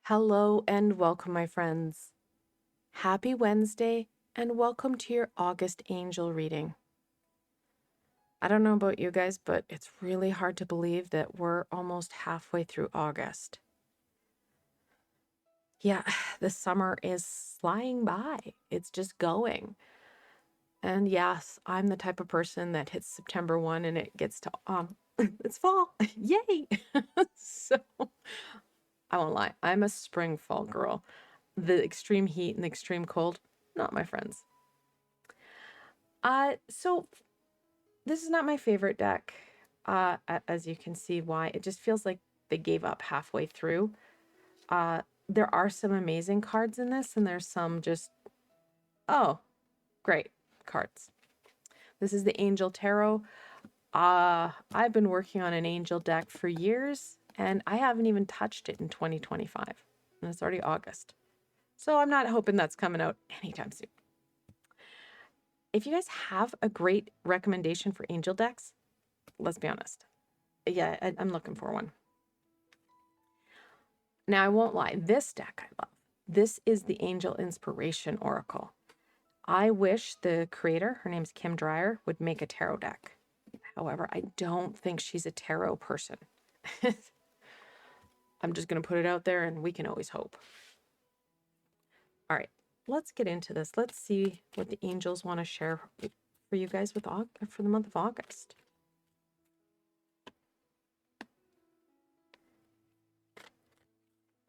Hello and welcome, my friends. Happy Wednesday and welcome to your August angel reading. I don't know about you guys, but it's really hard to believe that we're almost halfway through August. Yeah, the summer is flying by. It's just going. And yes, I'm the type of person that hits September 1 and it gets to it's fall. Yay. So I won't lie, I'm a spring fall girl. The extreme heat and the extreme cold, not my friends. So this is not my favorite deck. As you can see why. It just feels like they gave up halfway through. There are some amazing cards in this, and there's some just, oh, great cards. This is the Angel Tarot. I've been working on an angel deck for years, and I haven't even touched it in 2025. And it's already August. So I'm not hoping that's coming out anytime soon. If you guys have a great recommendation for angel decks, let's be honest. Yeah, I'm looking for one. Now, I won't lie, this deck I love. This is the Angel Inspiration Oracle. I wish the creator, her name's Kim Dreyer, would make a tarot deck. However, I don't think she's a tarot person. I'm just going to put it out there and we can always hope. All right, let's get into this. Let's see what the angels want to share for you guys for the month of August.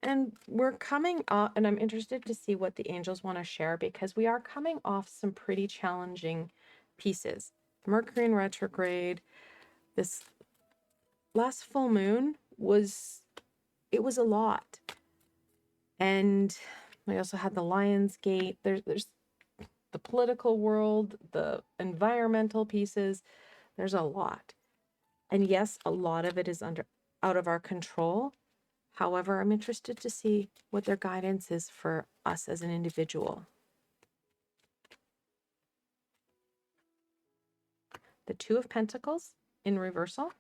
And we're coming up, and I'm interested to see what the angels want to share because we are coming off some pretty challenging pieces. Mercury in retrograde. This last full moon was a lot. And we also had the Lion's Gate. There's the political world, the environmental pieces. There's a lot. And yes, a lot of it is out of our control. However, I'm interested to see what their guidance is for us as an individual. The Two of Pentacles in reversal.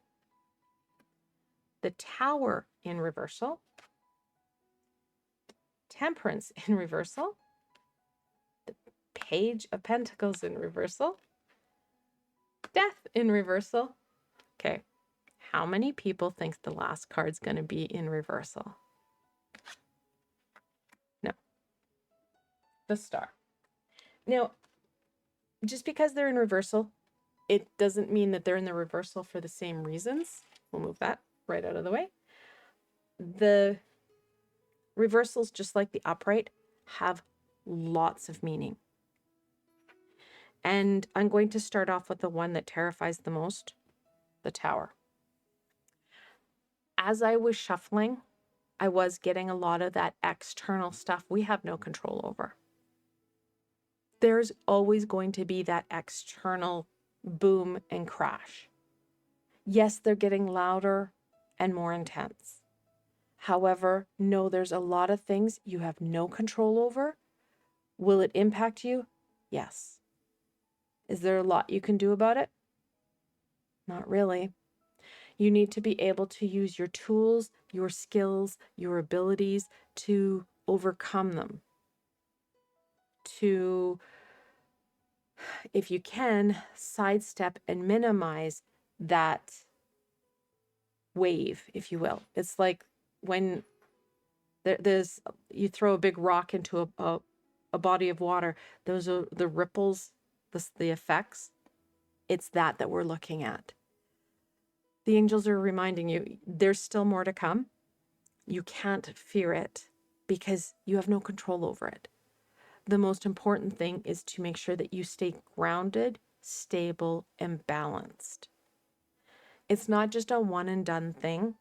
The Tower in reversal. Temperance in reversal. The Page of Pentacles in reversal. Death in reversal. Okay, how many people think the last card's going to be in reversal? No. The Star. Now, just because they're in reversal, it doesn't mean that they're in the reversal for the same reasons. We'll move that right out of the way. The reversals, just like the upright, have lots of meaning. And I'm going to start off with the one that terrifies the most, the Tower. As I was shuffling, I was getting a lot of that external stuff we have no control over. There's always going to be that external boom and crash. Yes, they're getting louder and more intense. However, no, there's a lot of things you have no control over. Will it impact you? Yes. Is there a lot you can do about it? Not really. You need to be able to use your tools, your skills, your abilities to overcome them. To, if you can, sidestep and minimize that wave, if you will. It's like when there's you throw a big rock into a body of water. Those are the ripples, the effects. It's that we're looking at. The angels are reminding you there's still more to come. You can't fear it because you have no control over it. The most important thing is to make sure that you stay grounded, stable, and balanced. It's not just a one and done thing,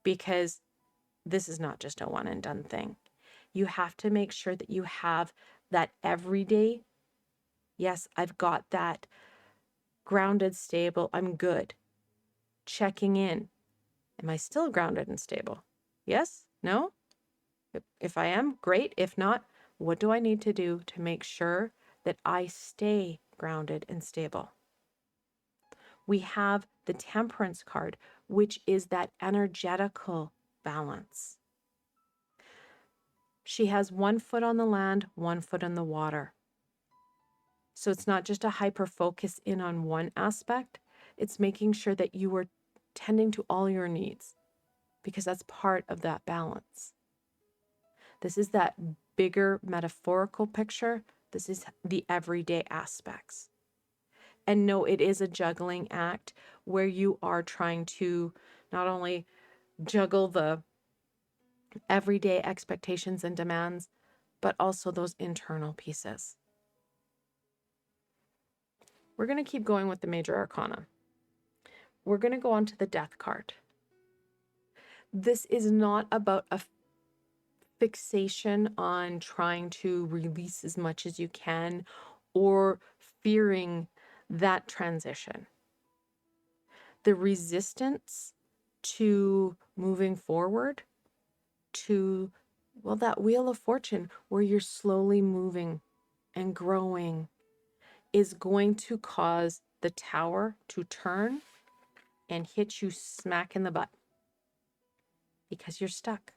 because this is not just a one and done thing. You have to make sure that you have that everyday, yes, I've got that, grounded, stable, I'm good. Checking in. Am I still grounded and stable? Yes? No? If I am, great. If not, what do I need to do to make sure that I stay grounded and stable? We have the Temperance card, which is that energetical balance. She has 1 foot on the land, 1 foot in the water. So it's not just a hyper focus in on one aspect, it's making sure that you are tending to all your needs, because that's part of that balance. This is that bigger metaphorical picture. This is the everyday aspects. And no, it is a juggling act where you are trying to not only juggle the everyday expectations and demands, but also those internal pieces. We're going to keep going with the major arcana. We're going to go on to the death card. This is not about a fixation on trying to release as much as you can or fearing that transition. The resistance to moving forward to, well, that wheel of fortune where you're slowly moving and growing is going to cause the tower to turn and hit you smack in the butt because you're stuck.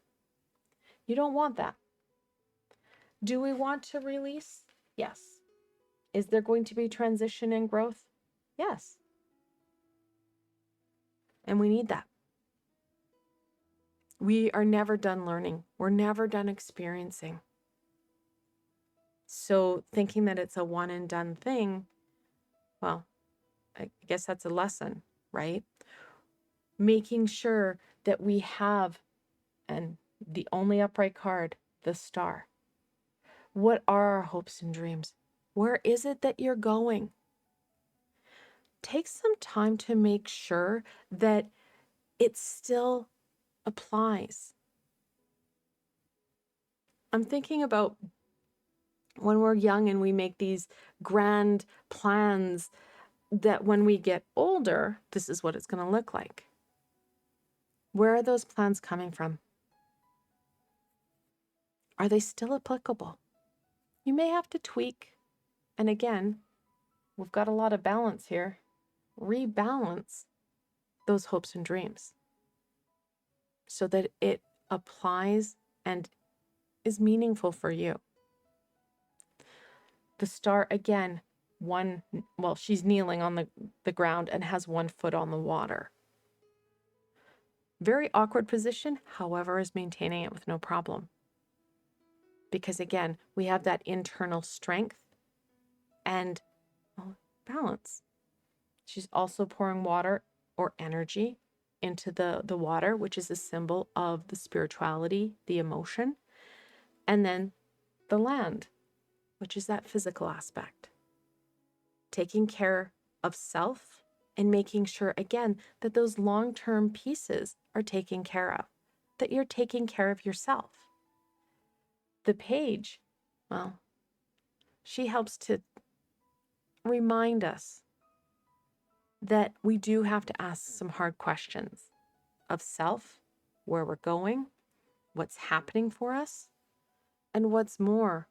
You don't want that. Do we want to release? Yes. Is there going to be transition and growth? Yes. And we need that. We are never done learning. We're never done experiencing. So thinking that it's a one and done thing, well, I guess that's a lesson, right? Making sure that we have, and the only upright card, the star. What are our hopes and dreams? Where is it that you're going? Take some time to make sure that it still applies. I'm thinking about when we're young and we make these grand plans that when we get older, this is what it's going to look like. Where are those plans coming from? Are they still applicable? You may have to tweak. And again, we've got a lot of balance here. Rebalance those hopes and dreams so that it applies and is meaningful for you. The star, again, she's kneeling on the ground and has 1 foot on the water. Very awkward position, however, is maintaining it with no problem. Because again, we have that internal strength and balance. She's also pouring water or energy into the water, which is a symbol of the spirituality, the emotion. And then the land, which is that physical aspect. Taking care of self and making sure, again, that those long-term pieces are taken care of, that you're taking care of yourself. The page, well, she helps to remind us that we do have to ask some hard questions of self, where we're going, what's happening for us, and what's more,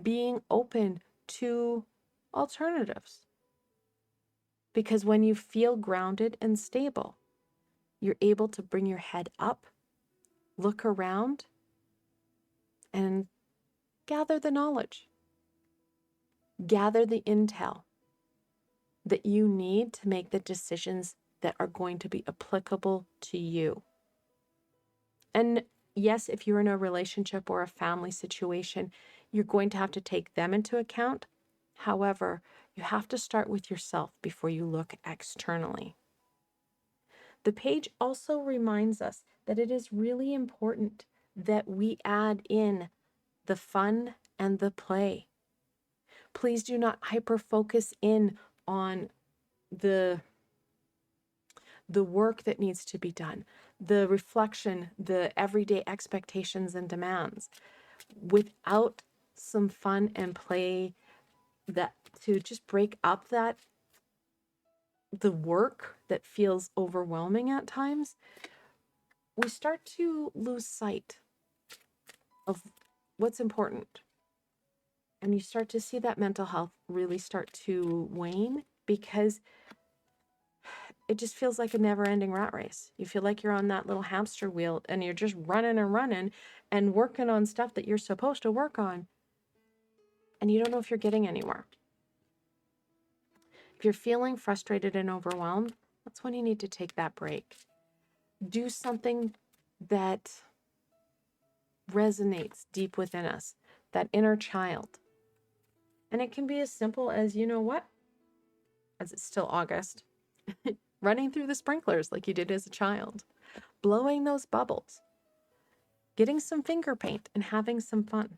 being open to alternatives. Because when you feel grounded and stable, you're able to bring your head up, look around, and gather the knowledge, gather the intel that you need to make the decisions that are going to be applicable to you. And yes, if you're in a relationship or a family situation, you're going to have to take them into account. However, you have to start with yourself before you look externally. The page also reminds us that it is really important that we add in the fun and the play. Please do not hyper-focus in on the work that needs to be done, the reflection, the everyday expectations and demands, without some fun and play that to just break up the work that feels overwhelming at times. We start to lose sight of what's important. And you start to see that mental health really start to wane, because it just feels like a never-ending rat race. You feel like you're on that little hamster wheel and you're just running and running and working on stuff that you're supposed to work on, and you don't know if you're getting anywhere. If you're feeling frustrated and overwhelmed, that's when you need to take that break. Do something that resonates deep within us, that inner child. And it can be as simple as, you know what, as it's still August, running through the sprinklers like you did as a child, blowing those bubbles, getting some finger paint and having some fun.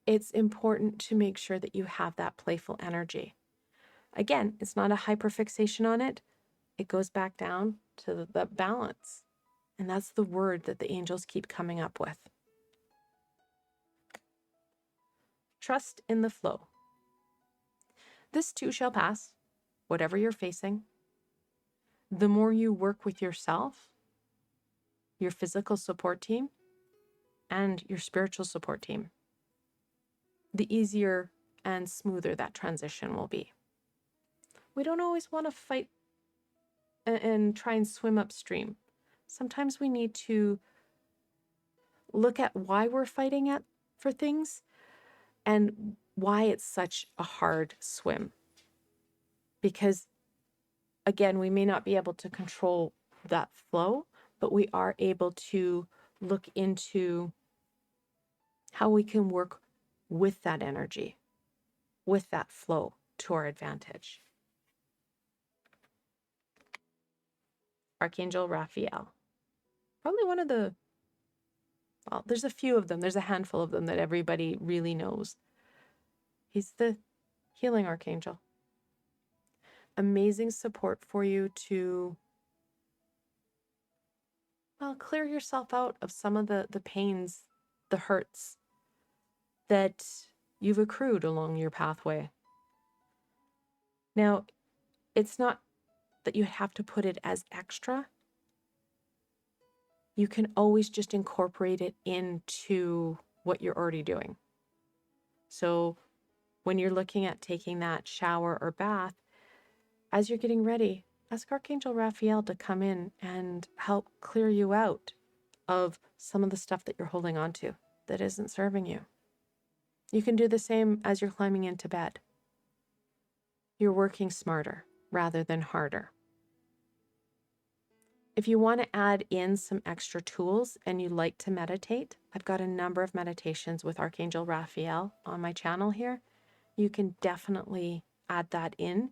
It's important to make sure that you have that playful energy. Again, it's not a hyperfixation on it. It goes back down to the balance. And that's the word that the angels keep coming up with. Trust in the flow. This too shall pass, whatever you're facing. The more you work with yourself, your physical support team, and your spiritual support team, the easier and smoother that transition will be. We don't always want to fight and try and swim upstream. Sometimes we need to look at why we're fighting for things and why it's such a hard swim. Because again, we may not be able to control that flow, but we are able to look into how we can work with that energy, with that flow to our advantage. Archangel Raphael. Probably one of the, well, there's a few of them. There's a handful of them that everybody really knows. He's the healing archangel. Amazing support for you to, well, clear yourself out of some of the pains, the hurts that you've accrued along your pathway. Now, it's not that you have to put it as extra. You can always just incorporate it into what you're already doing. So when you're looking at taking that shower or bath, as you're getting ready, ask Archangel Raphael to come in and help clear you out of some of the stuff that you're holding on to that isn't serving you. You can do the same as you're climbing into bed. You're working smarter rather than harder. If you want to add in some extra tools and you like to meditate, I've got a number of meditations with Archangel Raphael on my channel here. You can definitely add that in.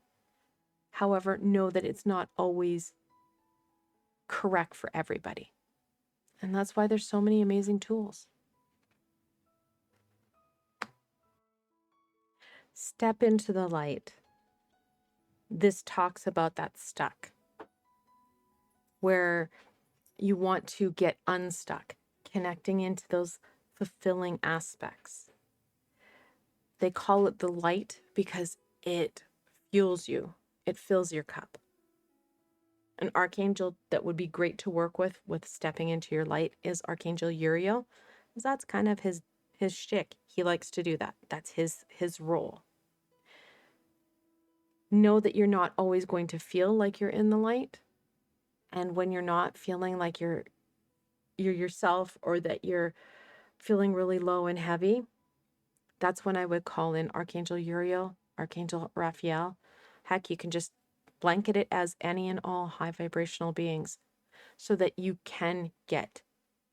However, know that it's not always correct for everybody. And that's why there's so many amazing tools. Step into the light. This talks about that stuck, where you want to get unstuck, connecting into those fulfilling aspects. They call it the light because it fuels you. It fills your cup. An archangel that would be great to work with stepping into your light is Archangel UHURU, because that's kind of his shtick. He likes to do that. That's his role. Know that you're not always going to feel like you're in the light. And when you're not feeling like you're yourself, or that you're feeling really low and heavy, that's when I would call in Archangel UHURU, Archangel Raphael. Heck, you can just blanket it as any and all high vibrational beings so that you can get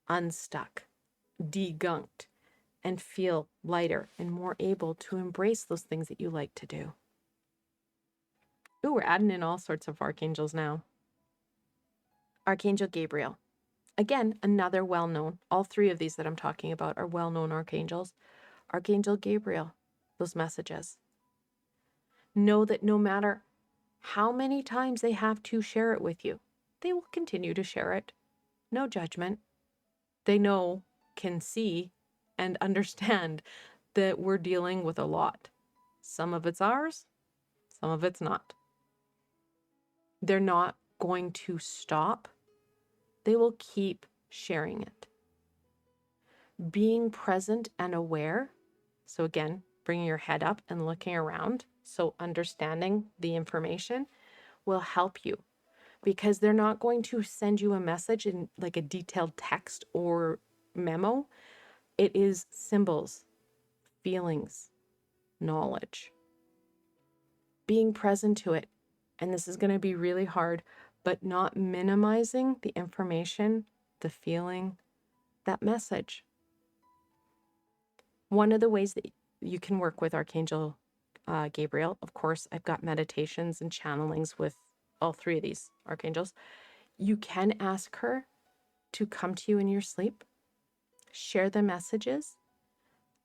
unstuck, degunked, and feel lighter and more able to embrace those things that you like to do. Ooh, we're adding in all sorts of archangels now. Archangel Gabriel. Again, another well-known. All three of these that I'm talking about are well-known archangels. Archangel Gabriel, those messages. Know that no matter how many times they have to share it with you, they will continue to share it. No judgment. They know, can see, and understand that we're dealing with a lot. Some of it's ours, some of it's not. They're not going to stop. They will keep sharing it. Being present and aware. So again, bringing your head up and looking around. So understanding the information will help you, because they're not going to send you a message in like a detailed text or memo. It is symbols, feelings, knowledge, being present to it. And this is going to be really hard, but not minimizing the information, the feeling, that message. One of the ways that you can work with Archangel Gabriel, of course, I've got meditations and channelings with all three of these archangels. You can ask her to come to you in your sleep, share the messages,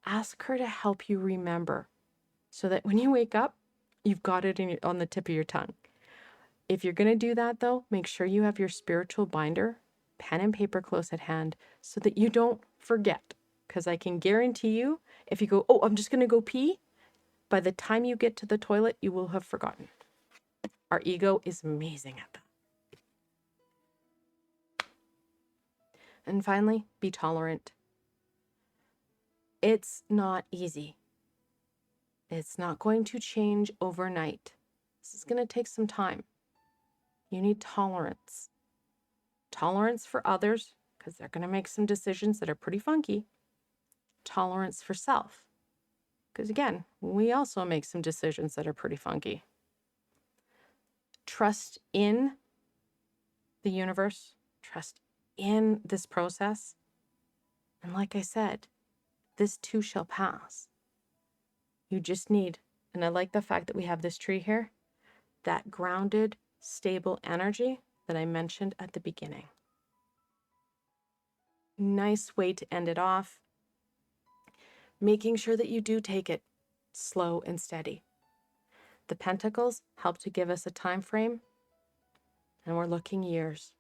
ask her to help you remember, so that when you wake up, you've got it on the tip of your tongue. If you're going to do that, though, make sure you have your spiritual binder, pen and paper close at hand, so that you don't forget. Because I can guarantee you, if you go, oh, I'm just going to go pee, by the time you get to the toilet, you will have forgotten. Our ego is amazing at that. And finally, be tolerant. It's not easy. It's not going to change overnight. This is going to take some time. You need tolerance. Tolerance for others, because they're going to make some decisions that are pretty funky. Tolerance for self, because again, we also make some decisions that are pretty funky. Trust in the universe, trust in this process. And like I said, this too shall pass. You just need, and I like the fact that we have this tree here, that grounded, stable energy that I mentioned at the beginning. Nice way to end it off. Making sure that you do take it slow and steady. The pentacles help to give us a time frame, and we're looking years.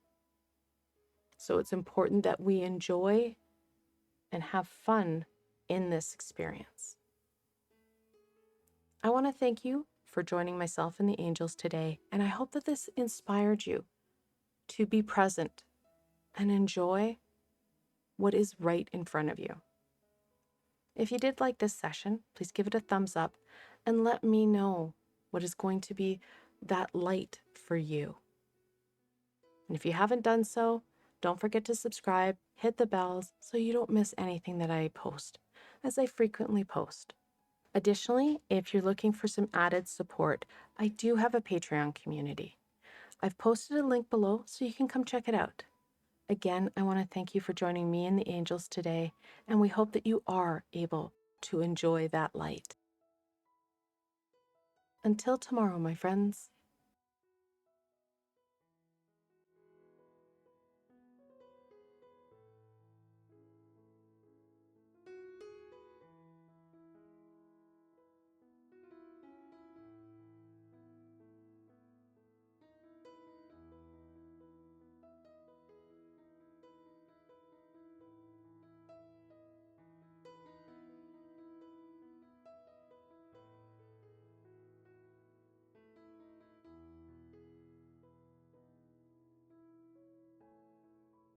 So it's important that we enjoy and have fun in this experience. I want to thank you for joining myself and the angels today, and I hope that this inspired you to be present and enjoy what is right in front of you. If you did like this session, please give it a thumbs up and let me know what is going to be that light for you. And if you haven't done so, don't forget to subscribe, hit the bells so you don't miss anything that I post, as I frequently post. Additionally, if you're looking for some added support, I do have a Patreon community. I've posted a link below so you can come check it out. Again, I want to thank you for joining me and the angels today, and we hope that you are able to enjoy that light. Until tomorrow, my friends.